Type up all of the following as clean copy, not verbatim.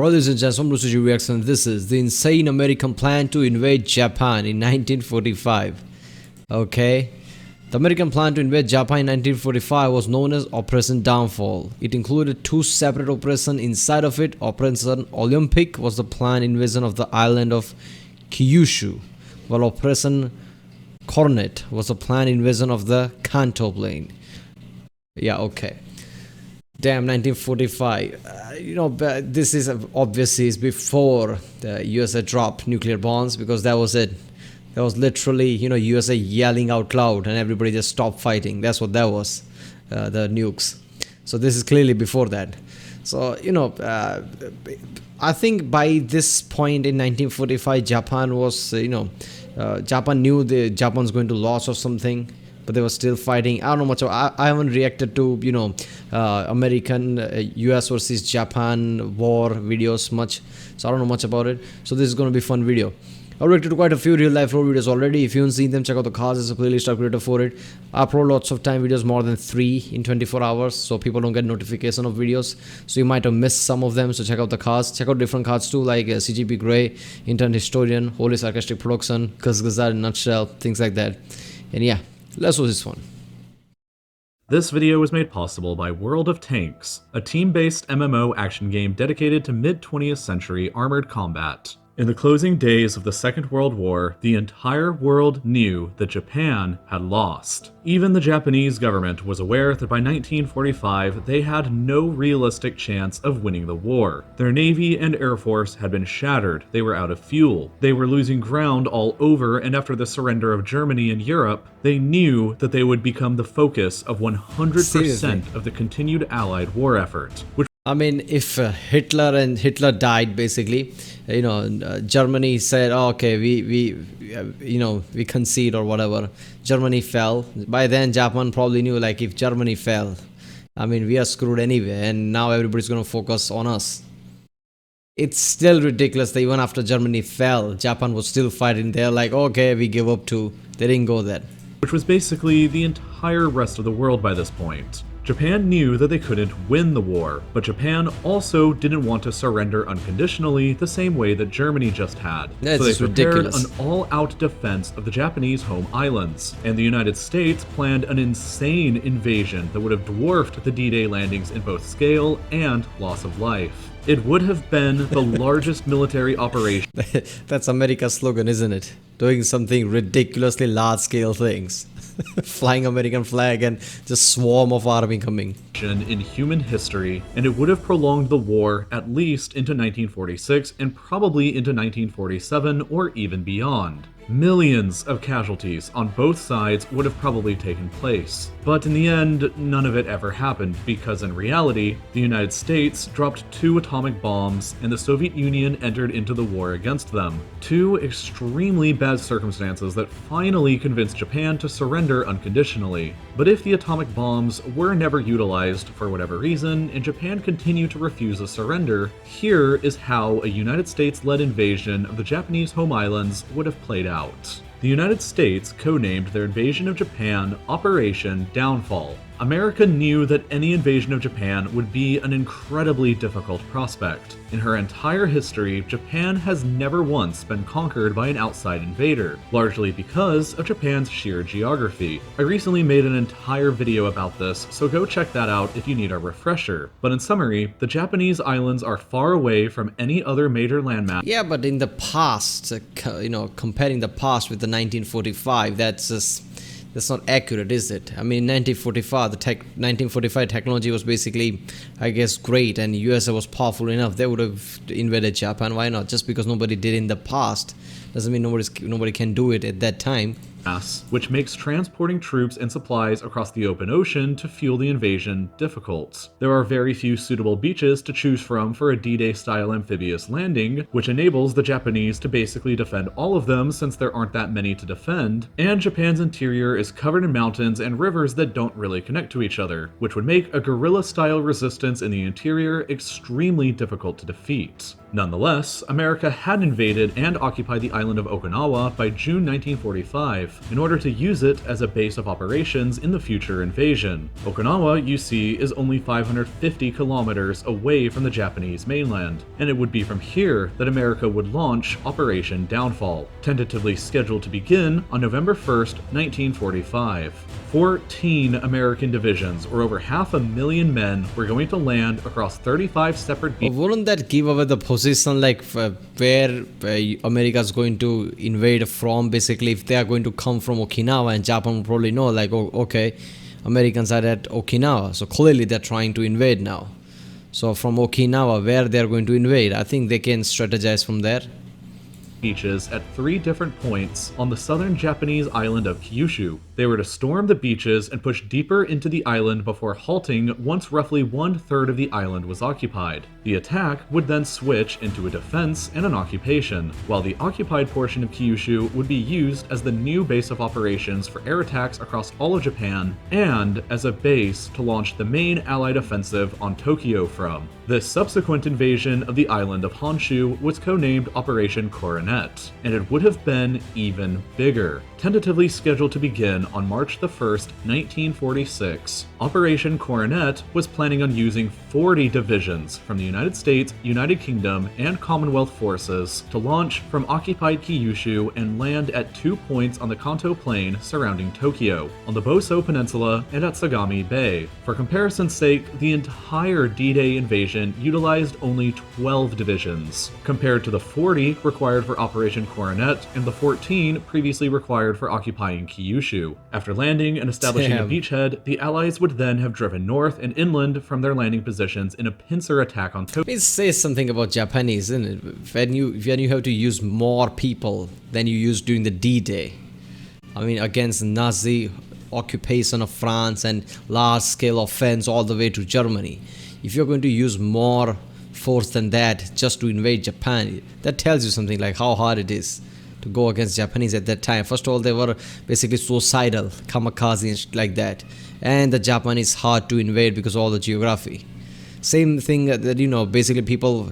Brothers and gentlemen, Lucy Reaction. This is the insane American plan to invade Japan in 1945. Okay. The American plan to invade Japan in 1945 was known as Operation Downfall. It included two separate operations inside of it. Operation Olympic was the planned invasion of the island of Kyushu, while Operation Cornet was the planned invasion of the Kanto Plain. Yeah, okay. Damn, 1945. This is obviously is before the U.S.A. dropped nuclear bombs, because that was it. That was literally, U.S.A. yelling out loud and everybody just stopped fighting. That's what that was, the nukes. So this is clearly before that. So, I think by this point in 1945, Japan was, Japan knew Japan's going to lose or something. But they were still fighting. I don't know much. I haven't reacted to American US versus Japan war videos much, so I don't know much about it. So this is going to be a fun video. I've reacted to quite a few real life lore videos already. If you haven't seen them, check out the cards. There's a playlist I've created for it. I upload lots of time videos, more than 3 in 24 hours, so people don't get notification of videos. So you might have missed some of them. So check out the cards. Check out different cards too, like CGP Grey, Internet Historian, Holy Sarcastic Production, Kazgazar in a Nutshell, things like that. And yeah. Let's watch this one. This video was made possible by World of Tanks, a team-based MMO action game dedicated to mid-20th century armored combat. In the closing days of the Second World War, the entire world knew that Japan had lost. Even the Japanese government was aware that by 1945 they had no realistic chance of winning the war. Their navy and air force had been shattered, they were out of fuel, they were losing ground all over, and after the surrender of Germany and Europe, they knew that they would become the focus of 100% of the continued Allied war effort. I mean, if Hitler died, basically, Germany said, oh, okay, we concede or whatever. Germany fell. By then, Japan probably knew, like, if Germany fell, I mean, we are screwed anyway, and now everybody's going to focus on us. It's still ridiculous that even after Germany fell, Japan was still fighting. They're like, okay, we give up too. They didn't go there. Which was basically the entire rest of the world by this point. Japan knew that they couldn't win the war, but Japan also didn't want to surrender unconditionally the same way that Germany just had. That's so they prepared ridiculous. An all-out defense of the Japanese home islands, and the United States planned an insane invasion that would have dwarfed the D-Day landings in both scale and loss of life. It would have been the largest military operation. That's America's slogan, isn't it? Doing something ridiculously large-scale things. Flying American flag and just swarm of army coming. In human history, and it would have prolonged the war at least into 1946 and probably into 1947 or even beyond. Millions of casualties on both sides would have probably taken place. But in the end, none of it ever happened, because in reality, the United States dropped 2 atomic bombs and the Soviet Union entered into the war against them. 2 extremely bad circumstances that finally convinced Japan to surrender unconditionally. But if the atomic bombs were never utilized for whatever reason, and Japan continued to refuse a surrender, here is how a United States-led invasion of the Japanese home islands would have played out. The United States codenamed their invasion of Japan Operation Downfall. America knew that any invasion of Japan would be an incredibly difficult prospect. In her entire history, Japan has never once been conquered by an outside invader, largely because of Japan's sheer geography. I recently made an entire video about this, so go check that out if you need a refresher. But in summary, the Japanese islands are far away from any other major landmass. Yeah, but in the past, comparing the past with the 1945, that's not accurate, is it? I mean, 1945, 1945 technology was basically, I guess, great, and USA was powerful enough. They would have invaded Japan. Why not? Just because nobody did in the past doesn't mean nobody can do it at that time. Which makes transporting troops and supplies across the open ocean to fuel the invasion difficult. There are very few suitable beaches to choose from for a D-Day style amphibious landing, which enables the Japanese to basically defend all of them since there aren't that many to defend, and Japan's interior is covered in mountains and rivers that don't really connect to each other, which would make a guerrilla style resistance in the interior extremely difficult to defeat. Nonetheless, America had invaded and occupied the island of Okinawa by June 1945 in order to use it as a base of operations in the future invasion. Okinawa, you see, is only 550 kilometers away from the Japanese mainland, and it would be from here that America would launch Operation Downfall, tentatively scheduled to begin on November 1st, 1945. 14 American divisions, or over 500,000 men, were going to land across 35 separate beaches. Wouldn't that give away the position, like where America is going to invade from? Basically, if they are going to come from Okinawa, and Japan will probably know, like, oh, okay, Americans are at Okinawa, so clearly they're trying to invade now. So from Okinawa, where they're going to invade, I think they can strategize from there. Beaches at 3 different points on the southern Japanese island of Kyushu. They were to storm the beaches and push deeper into the island before halting once roughly 1/3 of the island was occupied. The attack would then switch into a defense and an occupation, while the occupied portion of Kyushu would be used as the new base of operations for air attacks across all of Japan and as a base to launch the main Allied offensive on Tokyo from. This subsequent invasion of the island of Honshu was codenamed Operation Coronet, and it would have been even bigger. Tentatively scheduled to begin on March the 1st, 1946, Operation Coronet was planning on using 40 divisions from the United States, United Kingdom, and Commonwealth forces to launch from occupied Kyushu and land at 2 points on the Kanto Plain surrounding Tokyo, on the Boso Peninsula and at Sagami Bay. For comparison's sake, the entire D-Day invasion utilized only 12 divisions, compared to the 40 required for Operation Coronet and the 14 previously required for occupying Kyushu. After landing and establishing a beachhead, the Allies would then have driven north and inland from their landing positions in a pincer attack on Tokyo. It says something about Japanese, isn't it? When you have to use more people than you used during the D-Day. I mean, against Nazi occupation of France and large-scale offense all the way to Germany. If you're going to use more force than that just to invade Japan, that tells you something like how hard it is to go against Japanese at that time. First of all, they were basically suicidal, kamikaze and shit like that. And the Japanese hard to invade because of all the geography. Same thing that, you know, basically people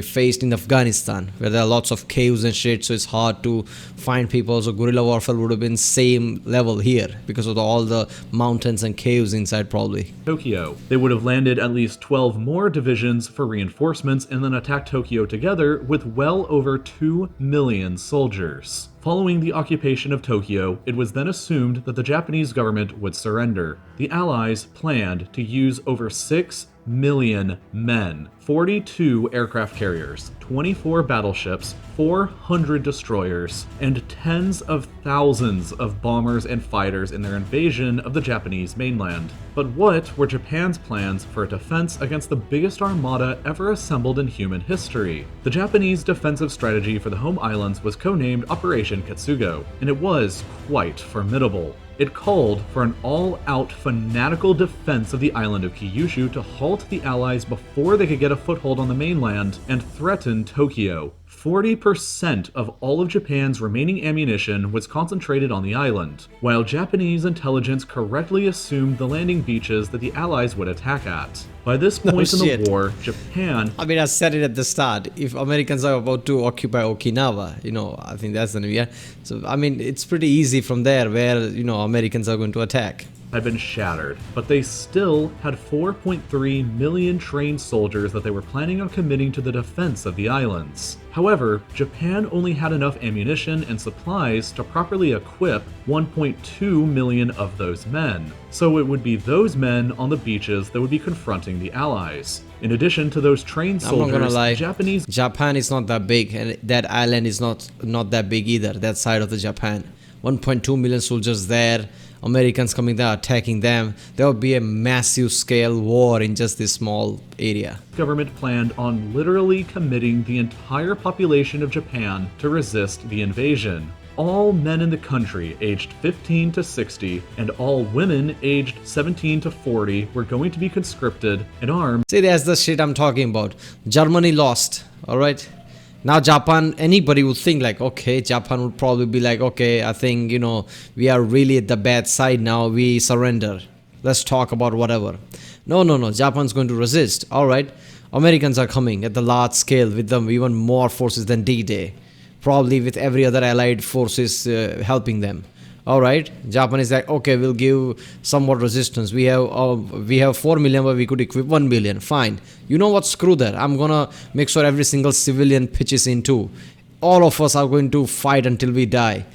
faced in Afghanistan, where there are lots of caves and shit, so it's hard to find people. So guerrilla warfare would have been same level here because of all the mountains and caves inside probably. Tokyo. They would have landed at least 12 more divisions for reinforcements and then attacked Tokyo together with well over 2 million soldiers. Following the occupation of Tokyo, it was then assumed that the Japanese government would surrender. The Allies planned to use over 6 million men, 42 aircraft carriers, 24 battleships, 400 destroyers, and tens of thousands of bombers and fighters in their invasion of the Japanese mainland. But what were Japan's plans for a defense against the biggest armada ever assembled in human history? The Japanese defensive strategy for the home islands was codenamed Operation Katsugo, and it was quite formidable. It called for an all-out fanatical defense of the island of Kyushu to halt the Allies before they could get a foothold on the mainland and threaten Tokyo. 40% of all of Japan's remaining ammunition was concentrated on the island, while Japanese intelligence correctly assumed the landing beaches that the Allies would attack at. By this point in the war, Japan... I mean, I said it at the start. If Americans are about to occupy Okinawa, you know, I think that's the new, So, I mean, it's pretty easy from there where, you know, Americans are going to attack. Had been shattered, but they still had 4.3 million trained soldiers that they were planning on committing to the defense of the islands. However, Japan only had enough ammunition and supplies to properly equip 1.2 million of those men. So it would be those men on the beaches that would be confronting the Allies. In addition to those trained soldiers, I'm not gonna lie, Japanese... Japan is not that big, and that island is not that big either, that side of the Japan. 1.2 million soldiers there, Americans coming there attacking them. There will be a massive scale war in just this small area. Government planned on literally committing the entire population of Japan to resist the invasion. All men in the country aged 15 to 60 and all women aged 17 to 40 were going to be conscripted and armed. See, that's the shit I'm talking about. Germany lost, alright? Now Japan, anybody would think like, okay, Japan would probably be like, okay, I think, you know, we are really at the bad side now, we surrender. Let's talk about whatever. No, Japan's going to resist, alright. Americans are coming at the large scale with them even more forces than D-Day, probably with every other allied forces helping them. All right, Japan is like, okay, we'll give somewhat resistance. We have 4 million, but we could equip 1 million. Fine. You know what? Screw that. I'm gonna make sure every single civilian pitches in too. All of us are going to fight until we die.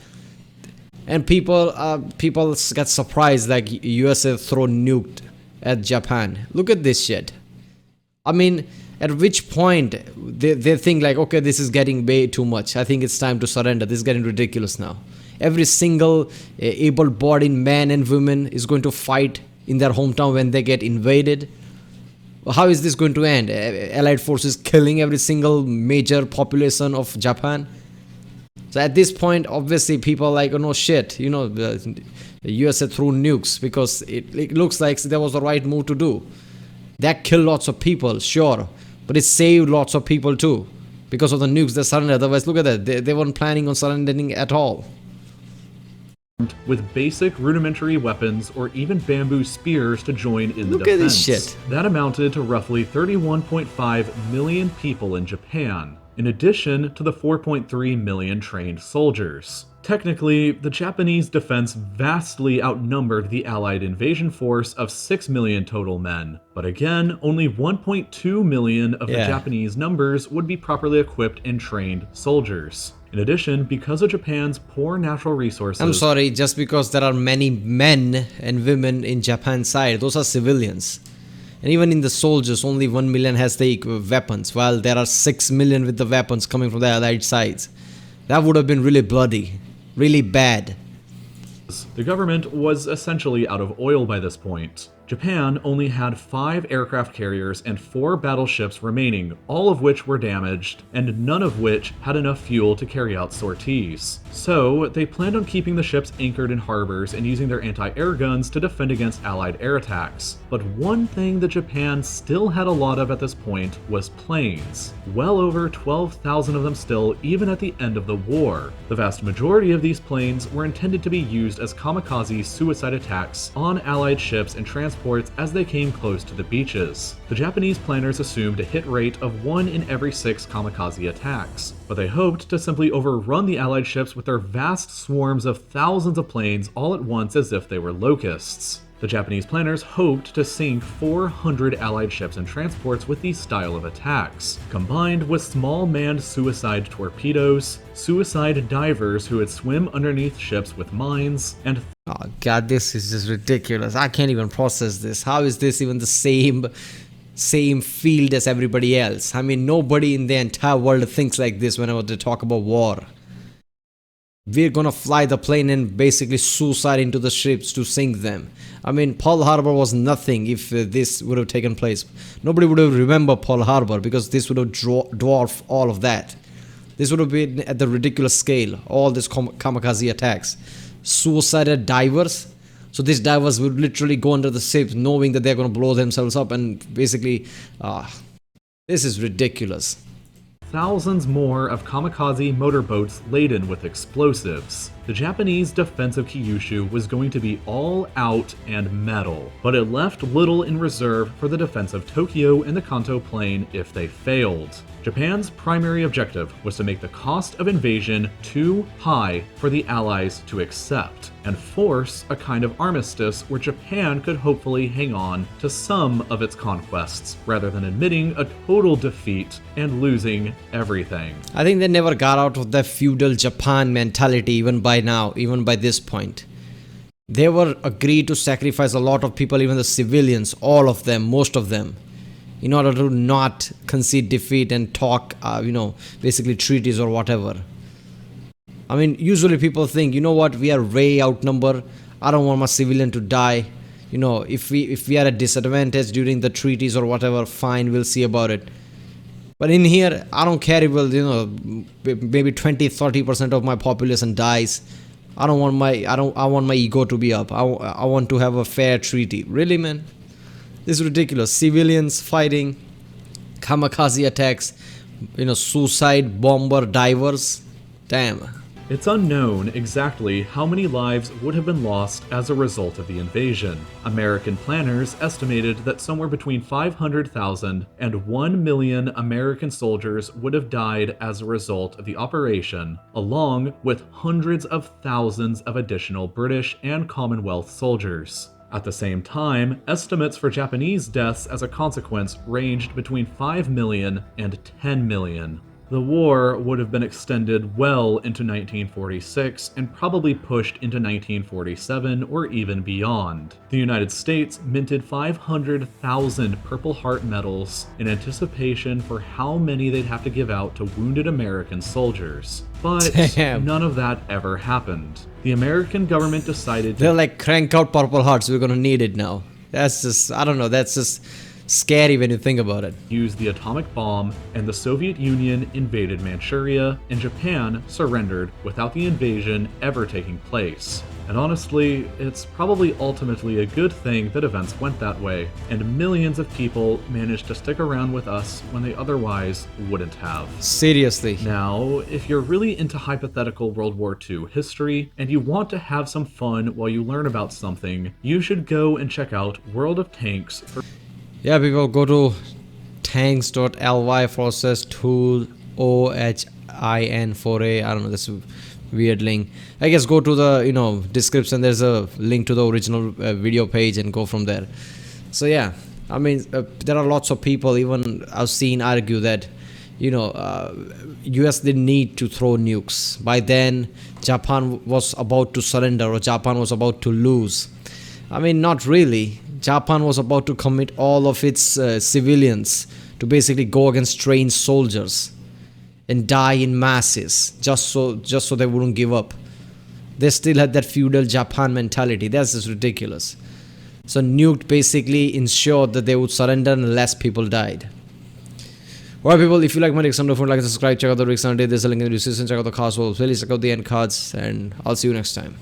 And people get surprised like USA throw nuked at Japan. Look at this shit. I mean, at which point they think like, okay, this is getting way too much. I think it's time to surrender. This is getting ridiculous now. Every single able-bodied man and woman is going to fight in their hometown when they get invaded. How is this going to end? Allied forces killing every single major population of Japan? So at this point, obviously, people are like, oh no, shit, the USA threw nukes because it looks like that was the right move to do. That killed lots of people, sure, but it saved lots of people too. Because of the nukes, they surrendered. Otherwise, look at that, they weren't planning on surrendering at all. With basic rudimentary weapons or even bamboo spears to join in the defense. Look at this shit. That amounted to roughly 31.5 million people in Japan, in addition to the 4.3 million trained soldiers. Technically, the Japanese defense vastly outnumbered the Allied invasion force of 6 million total men, but again, only 1.2 million of the Japanese numbers would be properly equipped and trained soldiers. In addition, because of Japan's poor natural resources... I'm sorry, just because there are many men and women in Japan's side, those are civilians. And even in the soldiers, only 1 million has the weapons, while there are 6 million with the weapons coming from the Allied sides. That would have been really bloody, really bad. The government was essentially out of oil by this point. Japan only had 5 aircraft carriers and 4 battleships remaining, all of which were damaged, and none of which had enough fuel to carry out sorties. So, they planned on keeping the ships anchored in harbors and using their anti-air guns to defend against Allied air attacks. But one thing that Japan still had a lot of at this point was planes. Well over 12,000 of them still, even at the end of the war. The vast majority of these planes were intended to be used as kamikaze suicide attacks on Allied ships and transports as they came close to the beaches. The Japanese planners assumed a hit rate of 1 in every 6 kamikaze attacks, but they hoped to simply overrun the Allied ships with their vast swarms of thousands of planes all at once as if they were locusts. The Japanese planners hoped to sink 400 Allied ships and transports with these style of attacks, combined with small manned suicide torpedoes, suicide divers who would swim underneath ships with mines, and... Oh god, this is just ridiculous. I can't even process this. How is this even the same field as everybody else? I mean, nobody in the entire world thinks like this whenever they talk about war. We're gonna fly the plane and basically suicide into the ships to sink them. I mean, Pearl Harbor was nothing if this would have taken place. Nobody would have remembered Pearl Harbor because this would have dwarfed all of that. This would have been at the ridiculous scale, all these kamikaze attacks. Suicidal divers. So these divers would literally go under the ships knowing that they're gonna blow themselves up, and basically, this is ridiculous. Thousands more of kamikaze motorboats laden with explosives. The Japanese defense of Kyushu was going to be all out and metal, but it left little in reserve for the defense of Tokyo and the Kanto Plain if they failed. Japan's primary objective was to make the cost of invasion too high for the Allies to accept, and force a kind of armistice where Japan could hopefully hang on to some of its conquests, rather than admitting a total defeat and losing everything. I think they never got out of the feudal Japan mentality even by now, even by this point. They were agreed to sacrifice a lot of people, even the civilians, all of them, most of them, in order to not concede defeat and talk, basically treaties or whatever. I mean, usually people think, you know what, we are way outnumbered. I don't want my civilian to die. If we are at disadvantage during the treaties or whatever, fine, we'll see about it. But in here, I don't care if, maybe 20-30% of my population dies. I want my ego to be up. I want to have a fair treaty. Really, man? This is ridiculous. Civilians fighting, kamikaze attacks, suicide bomber divers. Damn. It's unknown exactly how many lives would have been lost as a result of the invasion. American planners estimated that somewhere between 500,000 and 1 million American soldiers would have died as a result of the operation, along with hundreds of thousands of additional British and Commonwealth soldiers. At the same time, estimates for Japanese deaths as a consequence ranged between 5 million and 10 million. The war would have been extended well into 1946 and probably pushed into 1947 or even beyond. The United States minted 500,000 Purple Heart medals in anticipation for how many they'd have to give out to wounded American soldiers. But Damn. none of that ever happened. The American government decided They're to like, crank out Purple Hearts, we're gonna need it now. That's just, I don't know, that's just scary when you think about it. use the atomic bomb, and the Soviet Union invaded Manchuria, and Japan surrendered without the invasion ever taking place. And honestly, it's probably ultimately a good thing that events went that way, and millions of people managed to stick around with us when they otherwise wouldn't have. Seriously. Now, if you're really into hypothetical World War II history, and you want to have some fun while you learn about something, you should go and check out World of Tanks for Yeah, people, go to tanks.ly/tool OHIN4A. I don't know, that's a weird link. I guess go to the description. There's a link to the original video page and go from there. So yeah, I mean, there are lots of people, even I've seen, argue that US didn't need to throw nukes. By then Japan was about to surrender, or Japan was about to lose. I mean, not really. Japan was about to commit all of its civilians to basically go against trained soldiers and die in masses just so they wouldn't give up. They still had that feudal Japan mentality. That's just ridiculous. So nuked basically ensured that they would surrender and less people died. Alright people, if you like my Rick Sunday, like and subscribe, check out the Rick Sunday. There's a link in the description, check out the cast, please check out the end cards, and I'll see you next time.